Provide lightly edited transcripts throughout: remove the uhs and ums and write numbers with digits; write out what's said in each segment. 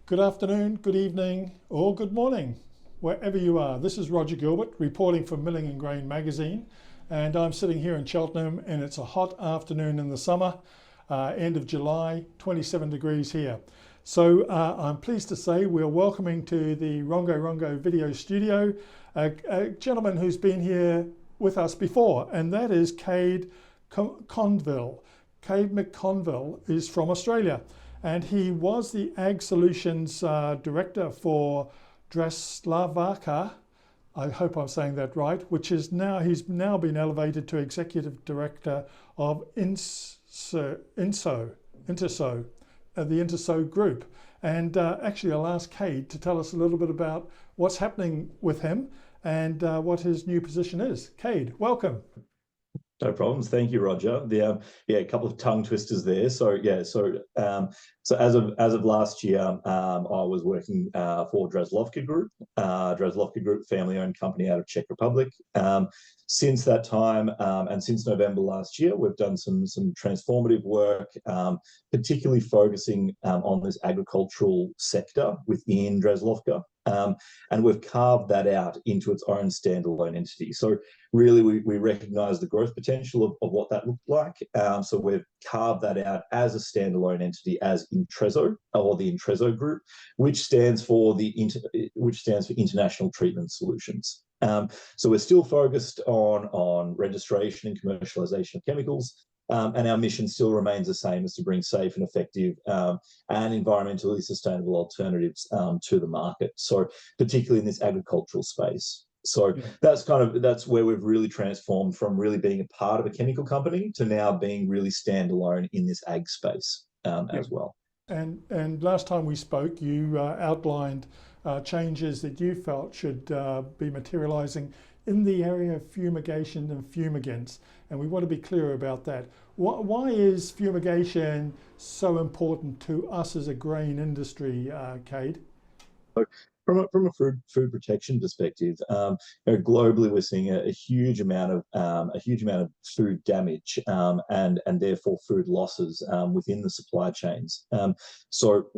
Good afternoon, good evening, or good morning, wherever you are. This is Roger Gilbert reporting for Milling and Grain magazine, and I'm sitting here in Cheltenham, and it's a hot afternoon in the summer, end of July, 27 degrees here. So I'm pleased to say we're welcoming to the Rongo Rongo video studio a gentleman who's been here with us before, and that is Kade McConville. Kade McConville is from Australia, and he was the Ag Solutions Director for Dreslavaka, I hope I'm saying that right, which is now, he's now been elevated to Executive Director of Intreso, the Intreso Group. And actually I'll ask Kade to tell us a little bit about what's happening with him and what his new position is. Kade, welcome. No problems. Thank you, Roger. A couple of tongue twisters there. So as of last year, I was working for Dreslavka Group, family-owned company out of Czech Republic. Since that time, and since November last year, we've done some transformative work, particularly focusing on this agricultural sector within Dreslavka. And we've carved that out into its own standalone entity. So really, we recognise the growth potential of what that looked like. So we've carved that out as a standalone entity as Intreso, or the Intreso Group, which stands for International Treatment Solutions. So we're still focused on registration and commercialisation of chemicals. And our mission still remains the same, as to bring safe and effective and environmentally sustainable alternatives to the market. So particularly in this agricultural space. So that's where we've really transformed from really being a part of a chemical company to now being really standalone in this ag space as well. And last time we spoke, you outlined changes that you felt should be materialising in the area of fumigation and fumigants, and we want to be clear about that. Why is fumigation so important to us as a grain industry, Kade? From a food protection perspective, globally we're seeing a huge amount of food damage and therefore food losses within the supply chains. So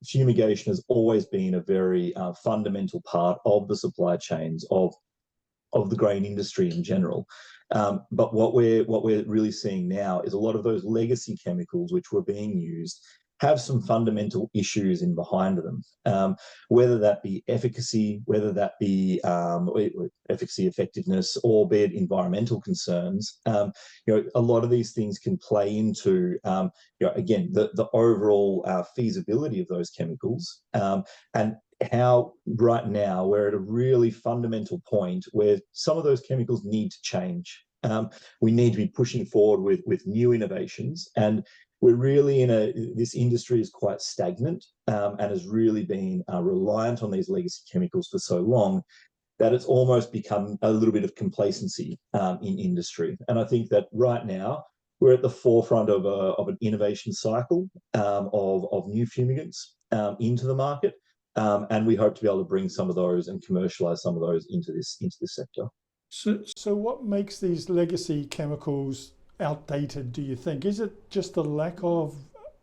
fumigation has always been a very fundamental part of the supply chains of the grain industry in general. But what we're really seeing now is a lot of those legacy chemicals which were being used have some fundamental issues in behind them, whether that be efficacy, whether that be efficacy, effectiveness, or be it environmental concerns. A lot of these things can play into, again, the overall feasibility of those chemicals, and how right now we're at a really fundamental point where some of those chemicals need to change. We need to be pushing forward with new innovations, and we're really this industry is quite stagnant and has really been reliant on these legacy chemicals for so long that it's almost become a little bit of complacency in industry. And I think that right now we're at the forefront of an innovation cycle of new fumigants into the market. And we hope to be able to bring some of those and commercialize some of those into this sector. So what makes these legacy chemicals outdated, do you think? Is it just the lack of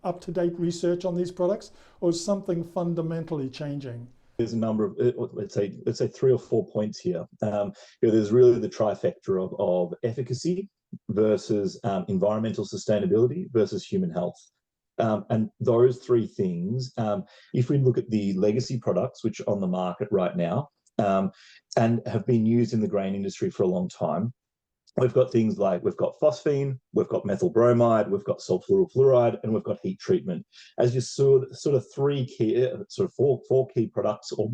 up-to-date research on these products, or is something fundamentally changing? There's a number of, let's say 3 or 4 points here. There's really the trifecta of efficacy versus environmental sustainability versus human health. And those three things, if we look at the legacy products which are on the market right now and have been used in the grain industry for a long time, we've got things like, we've got phosphine, we've got methyl bromide, we've got sulfuryl fluoride, and we've got heat four key products or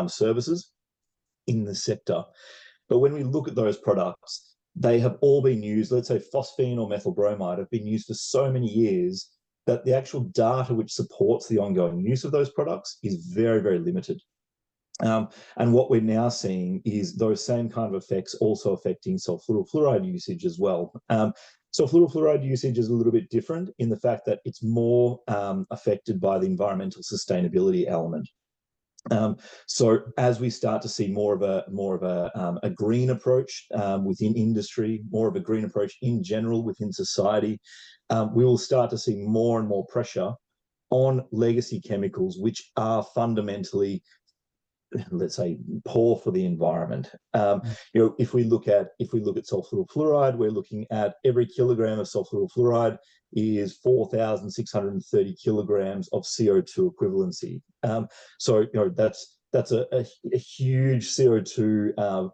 services in the sector. But when we look at those products, they have all been used, let's say phosphine or methyl bromide have been used for so many years that the actual data which supports the ongoing use of those products is very, very limited. And what we're now seeing is those same kind of effects also affecting sulfuryl fluoride usage as well. Sulfuryl fluoride usage is a little bit different in the fact that it's more affected by the environmental sustainability element. So as we start to see more of a green approach within industry, more of a green approach in general within society, we will start to see more and more pressure on legacy chemicals, which are fundamentally, let's say, poor for the environment. If we look at sulfuryl fluoride, we're looking at every kilogram of sulfuryl fluoride is 4,630 kilograms of CO2 equivalency. So that's a huge CO2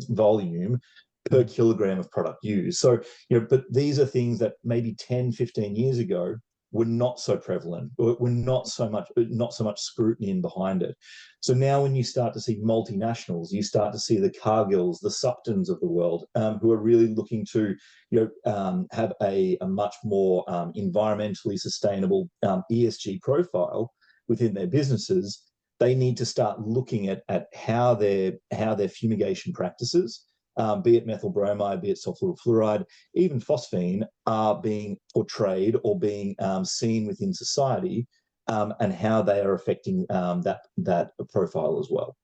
volume per kilogram of product used. So but these are things that maybe 10, 15 years ago were not so prevalent, were not so much scrutiny in behind it. So now when you start to see multinationals, you start to see the Cargills, the Suptons of the world, who are really looking to have a much more environmentally sustainable ESG profile within their businesses. They need to start looking at how their fumigation practices, be it methyl bromide, be it sulfuryl fluoride, even phosphine, are being portrayed or being seen within society, and how they are affecting that profile as well.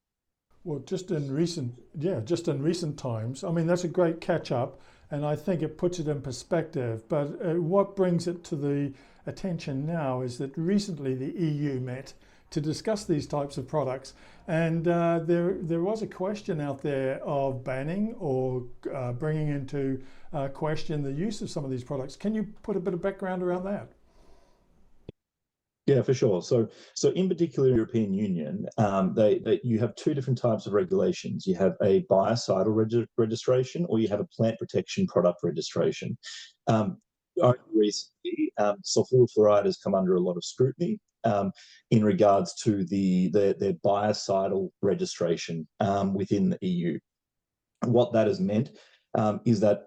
Well, just in recent times, I mean, that's a great catch up, and I think it puts it in perspective. But what brings it to the attention now is that recently the EU met to discuss these types of products, and there was a question out there of banning or bringing into question the use of some of these products. Can you put a bit of background around that? Yeah, for sure. So in particular, European Union, you have two different types of regulations. You have a biocidal registration, or you have a plant protection product registration. Recently, sulfuryl fluoride has come under a lot of scrutiny in regards to their biocidal registration within the EU. What that has meant is that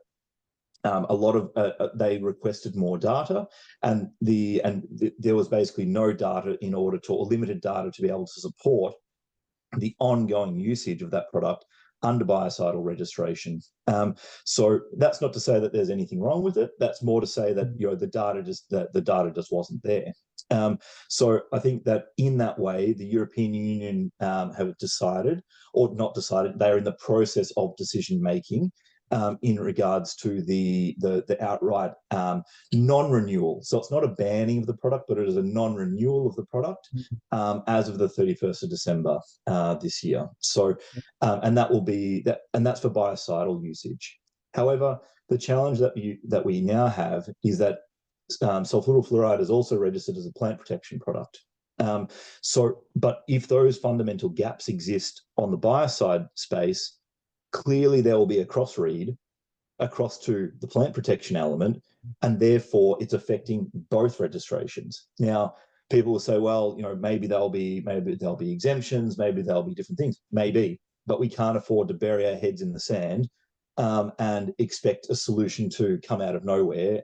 a lot of they requested more data, and there was basically no data or limited data to be able to support the ongoing usage of that product under biocidal registration. So that's not to say that there's anything wrong with it. That's more to say that the data just wasn't there. So I think that in that way, the European Union have decided, or not decided, they're in the process of decision making in regards to the outright non-renewal. So it's not a banning of the product, but it is a non-renewal of the product as of the 31st of December this year. So, and that will be that, and that's for biocidal usage. However, the challenge that we now have is that sulfuryl fluoride is also registered as a plant protection product. But if those fundamental gaps exist on the biocide space, clearly there will be a cross-read across to the plant protection element, and therefore it's affecting both registrations. Now, people will say, well, maybe there'll be exemptions, maybe there'll be different things, maybe, but we can't afford to bury our heads in the sand and expect a solution to come out of nowhere,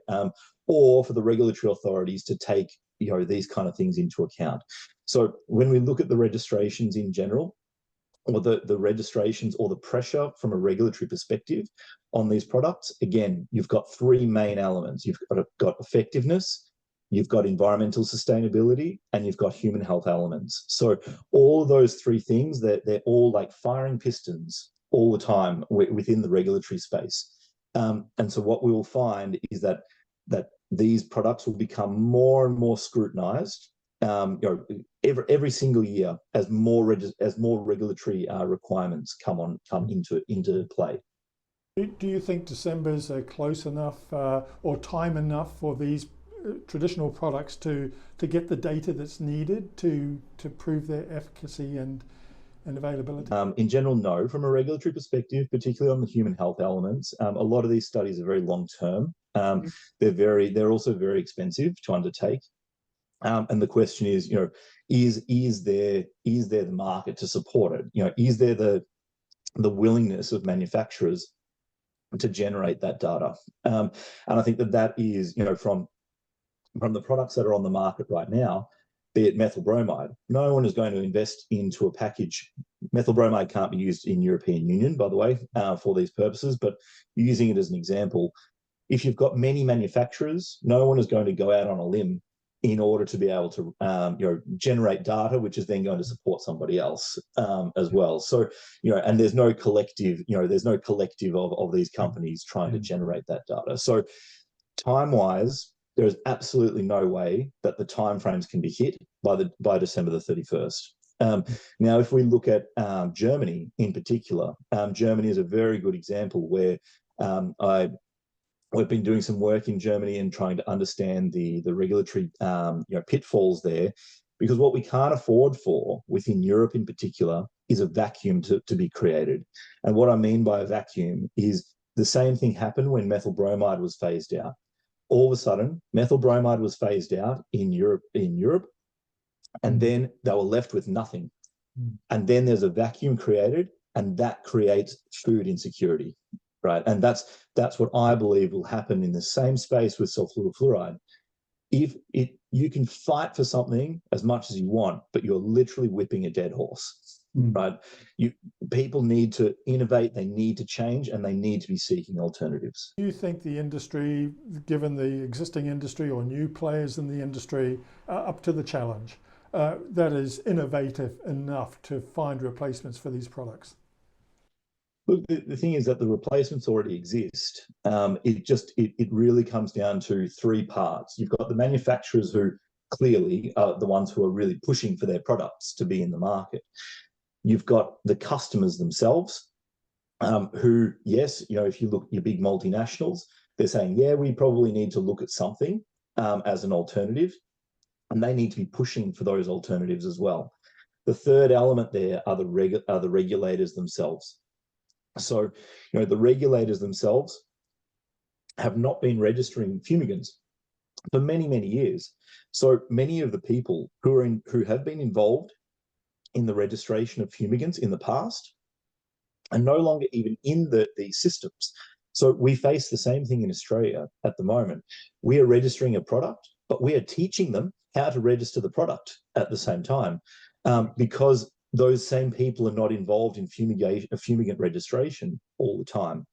or for the regulatory authorities to take these kind of things into account. So when we look at the registrations in general, or the registrations or the pressure from a regulatory perspective on these products, again, you've got three main elements. You've got effectiveness, you've got environmental sustainability, and you've got human health elements. So all of those three things, they're all like firing pistons all the time within the regulatory space. And so what we will find is that these products will become more and more scrutinized every single year as more regulatory requirements come into play. Do you think December's close enough or time enough for these traditional products to get the data that's needed to prove their efficacy and availability? In general, no. From a regulatory perspective, particularly on the human health elements, a lot of these studies are very long term. They're also very expensive to undertake. And the question is, is there the market to support it? Is there the willingness of manufacturers to generate that data? And I think that is, from the products that are on the market right now, be it methyl bromide, no one is going to invest into a package. Methyl bromide can't be used in European Union, by the way, for these purposes, but using it as an example, if you've got many manufacturers, no one is going to go out on a limb in order to be able to generate data, which is then going to support somebody else as well. So, and there's no collective, of these companies trying to generate that data. So time-wise, there is absolutely no way that the timeframes can be hit by December the 31st. Now, if we look at Germany in particular, Germany is a very good example where we've been doing some work in Germany and trying to understand the regulatory pitfalls there, because what we can't afford for within Europe in particular is a vacuum to be created. And what I mean by a vacuum is the same thing happened when methyl bromide was phased out. All of a sudden, methyl bromide was phased out in Europe, and then they were left with nothing. And then there's a vacuum created, and that creates food insecurity, right? And that's what I believe will happen in the same space with sulfuryl fluoride. You can fight for something as much as you want, but you're literally whipping a dead horse, right? People need to innovate, they need to change, and they need to be seeking alternatives. Do you think the industry, given the existing industry or new players in the industry, are up to the challenge? That is innovative enough to find replacements for these products? Look, the thing is that the replacements already exist. It really comes down to three parts. You've got the manufacturers who clearly are the ones who are really pushing for their products to be in the market. You've got the customers themselves, who, yes, if you look at your big multinationals, they're saying, yeah, we probably need to look at something as an alternative, and they need to be pushing for those alternatives as well. The third element there are the regulators themselves. So, the regulators themselves have not been registering fumigants for many, many years. So many of the people who have been involved in the registration of fumigants in the past are no longer even in these systems. So we face the same thing in Australia at the moment. We are registering a product, but we are teaching them how to register the product at the same time, because those same people are not involved in fumigant registration all the time.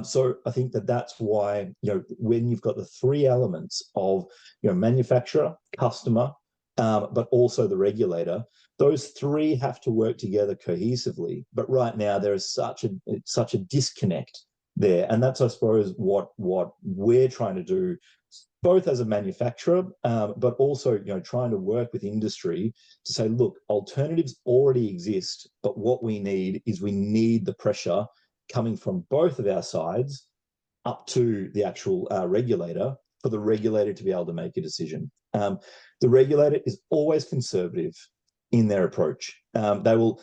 So I think that's why, when you've got the three elements of, manufacturer, customer, but also the regulator, those three have to work together cohesively. But right now there is such a disconnect there, and that's, I suppose, what we're trying to do, both as a manufacturer, but also, trying to work with industry to say, look, alternatives already exist, but what we need the pressure coming from both of our sides up to the actual regulator, for the regulator to be able to make a decision. The regulator is always conservative in their approach. They'll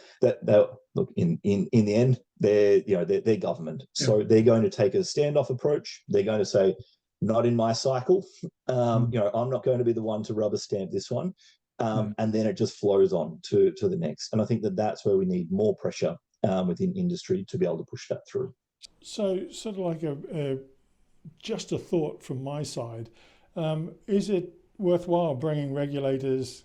look, in the end, they're government, so they're going to take a standoff approach. They're going to say, not in my cycle. I'm not going to be the one to rubber stamp this one. And then it just flows on to the next. And I think that's where we need more pressure within industry to be able to push that through. So sort of like just a thought from my side, is it worthwhile bringing regulators,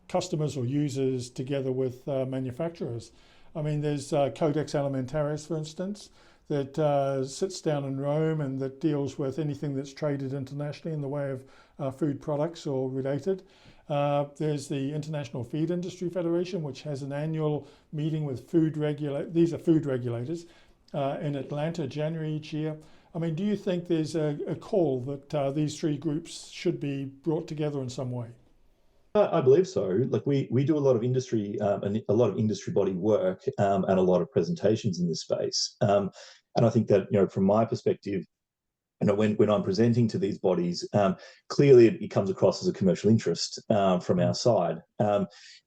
customers or users together with manufacturers? I mean, there's Codex Alimentarius, for instance, that sits down in Rome and that deals with anything that's traded internationally in the way of food products or related. There's the International Feed Industry Federation, which has an annual meeting with these are food regulators in Atlanta, January each year. I mean, do you think there's a call that these three groups should be brought together in some way? I believe so. Like we do a lot of industry and a lot of industry body work and a lot of presentations in this space. And I think that, from my perspective, when I'm presenting to these bodies, clearly it comes across as a commercial interest from our side.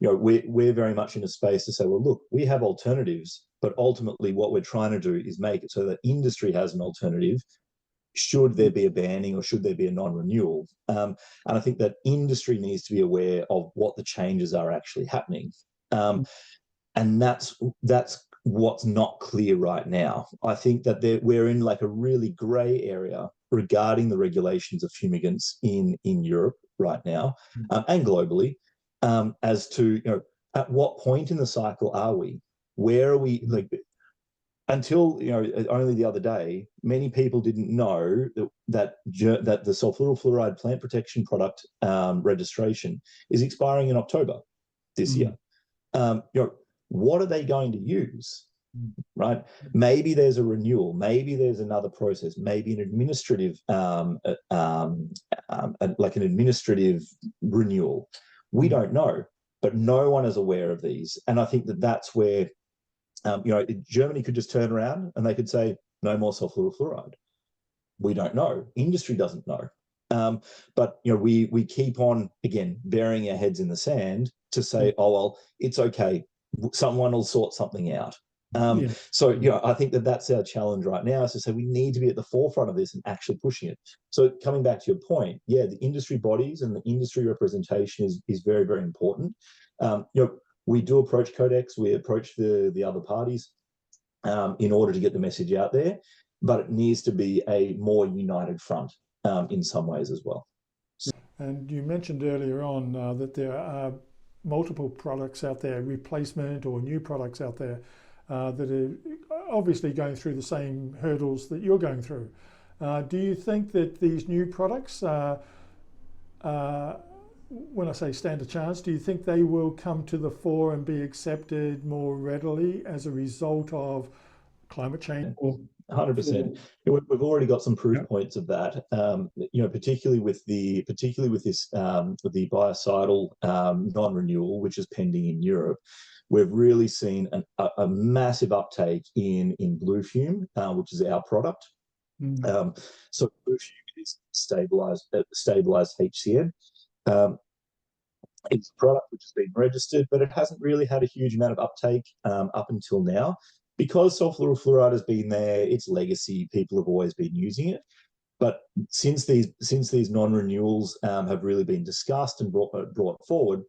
We're very much in a space to say, well, look, we have alternatives, but ultimately what we're trying to do is make it so that industry has an alternative should there be a banning or should there be a non-renewal. And I think that industry needs to be aware of what the changes are actually happening. And that's what's not clear right now. I think that we're in like a really grey area regarding the regulations of fumigants in Europe right now, and globally, as to, at what point in the cycle are we? Where are we? Like, until only the other day, many people didn't know that the sulfuryl fluoride plant protection product registration is expiring in October this year. What are they going to use? right? Maybe there's a renewal, maybe there's another process, maybe an administrative, like an administrative renewal. We don't know, but no one is aware of these. And I think that that's where, Germany could just turn around and they could say, no more sulfuryl fluoride. We don't know. Industry doesn't know. But we keep on, again, burying our heads in the sand to say, oh, well, it's okay. Someone will sort something out. So, I think that that's our challenge right now, is to say we need to be at the forefront of this and actually pushing it. So coming back to your point, the industry bodies and the industry representation is very, very important. We do approach Codex, we approach the other parties in order to get the message out there, but it needs to be a more united front in some ways as well. And you mentioned earlier on that there are multiple products out there, replacement or new products out there that are obviously going through the same hurdles that you're going through. Do you think that these new products, when I say stand a chance, do you think they will come to the fore and be accepted more readily as a result of climate change? 100%. We've already got some proof points of that. Particularly with this the biocidal non-renewal, which is pending in Europe. We've really seen a massive uptake in blue fume, which is our product. So blue fume is stabilized HCN. It's a product which has been registered, but it hasn't really had a huge amount of uptake up until now. Because sulfuryl fluoride has been there, its legacy, people have always been using it. But since these non-renewals have really been discussed and brought forward,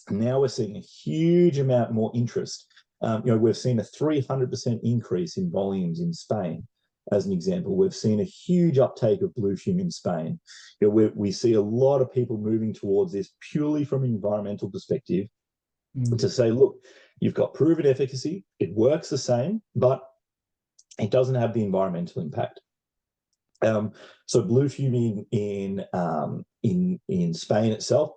now we're seeing a huge amount more interest. We've seen a 300% increase in volumes in Spain. As an example, we've seen a huge uptake of blue fume in Spain. We see a lot of people moving towards this purely from an environmental perspective to say, look, you've got proven efficacy, it works the same, but it doesn't have the environmental impact. So blue fume in Spain itself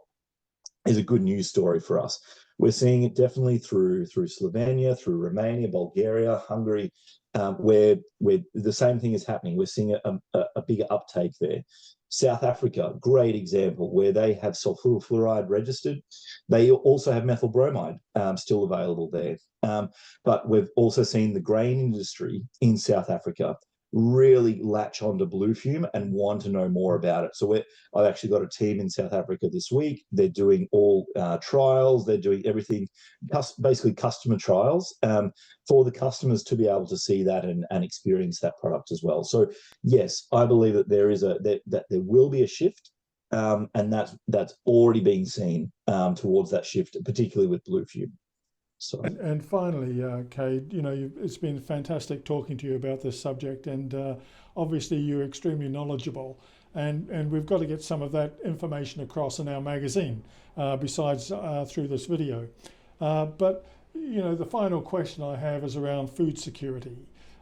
is a good news story for us. We're seeing it definitely through Slovenia, through Romania, Bulgaria, Hungary, where the same thing is happening. We're seeing a bigger uptake there. South Africa, great example, where they have sulfuryl fluoride registered. They also have methyl bromide still available there. But we've also seen the grain industry in South Africa really latch onto blue fume and want to know more about it. So I've actually got a team in South Africa this week. They're doing all trials. They're doing everything, basically customer trials for the customers to be able to see that and experience that product as well. So yes, I believe that there will be a shift, and that's already being seen towards that shift, particularly with blue fume. So. And finally, Kade, it's been fantastic talking to you about this subject, and obviously you're extremely knowledgeable, and we've got to get some of that information across in our magazine, besides through this video. But the final question I have is around food security.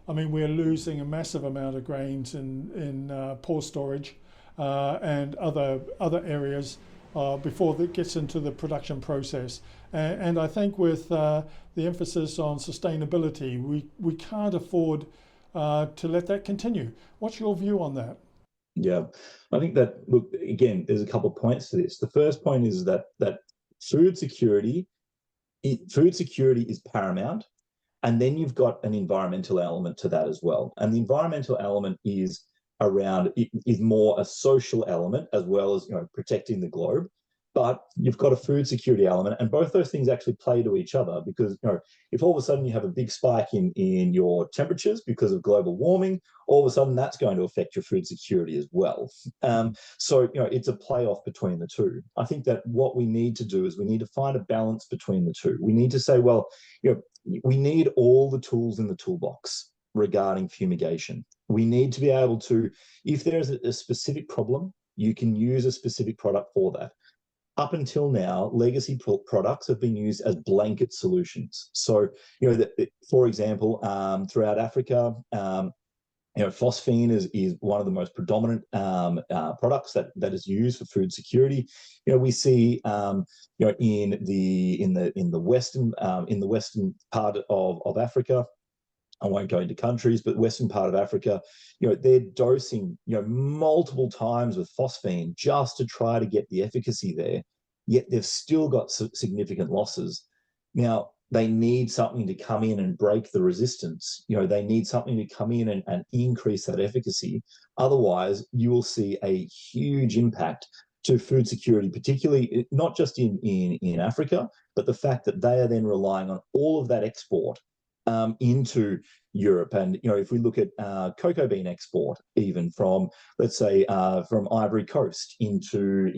I mean, we're losing a massive amount of grains in poor storage and other areas before it gets into the production process. And I think with the emphasis on sustainability, we can't afford to let that continue. What's your view on that? Yeah, I think that, look, again, there's a couple of points to this. The first point is that food security is paramount. And then you've got an environmental element to that as well. And the environmental element is more a social element, as well as protecting the globe. But you've got a food security element, and both those things actually play to each other, because if all of a sudden you have a big spike in your temperatures because of global warming, all of a sudden that's going to affect your food security as well. So it's a playoff between the two. I think that what we need to do is we need to find a balance between the two. We need to say, well, we need all the tools in the toolbox regarding fumigation. We need to be able to, if there's a specific problem, you can use a specific product for that. Up until now, legacy products have been used as blanket solutions. So, for example, throughout Africa, phosphine is one of the most predominant products that is used for food security. We see in the western part of Africa, I won't go into countries, but western part of Africa, they're dosing, multiple times with phosphine just to try to get the efficacy there. Yet they've still got significant losses. Now, they need something to come in and break the resistance. They need something to come in and increase that efficacy. Otherwise, you will see a huge impact to food security, particularly not just in Africa, but the fact that they are then relying on all of that export into Europe. And if we look at cocoa bean export, even from, let's say, from Ivory Coast into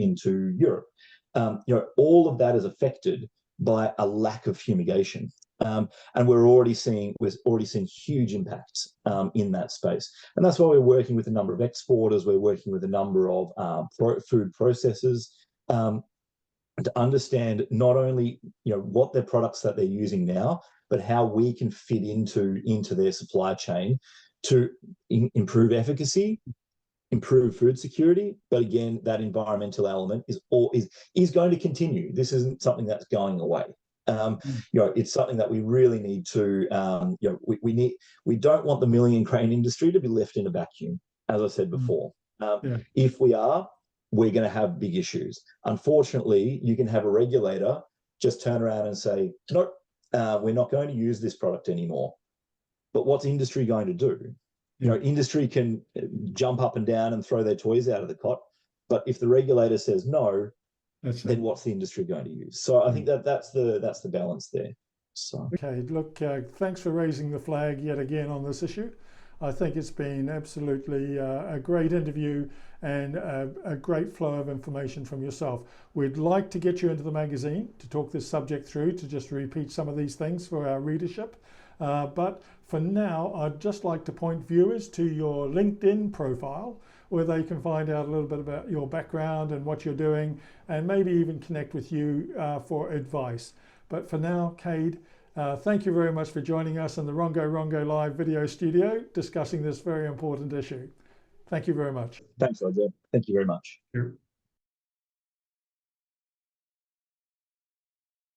Europe, all of that is affected by a lack of fumigation. And we're already seeing huge impacts in that space. And that's why we're working with a number of exporters. We're working with a number of food processors to understand not only what their products that they're using now, but how we can fit into their supply chain to improve efficacy, improve food security. But again, that environmental element is going to continue. This isn't something that's going away. It's something that we really need to. We don't want the milling and grain industry to be left in a vacuum, as I said before. If we are, we're going to have big issues. Unfortunately, you can have a regulator just turn around and say, nope, we're not going to use this product anymore. But what's industry going to do? Industry can jump up and down and throw their toys out of the cot. But if the regulator says no, then what's the industry going to use? So I think that's the balance there. So okay, look, thanks for raising the flag yet again on this issue. I think it's been absolutely a great interview and a great flow of information from yourself. We'd like to get you into the magazine to talk this subject through, to just repeat some of these things for our readership. But for now, I'd just like to point viewers to your LinkedIn profile, where they can find out a little bit about your background and what you're doing, and maybe even connect with you for advice. But for now, Kade, thank you very much for joining us in the Rongo Rongo live video studio discussing this very important issue. Thank you very much. Thanks, Roger. Thank you very much. Sure.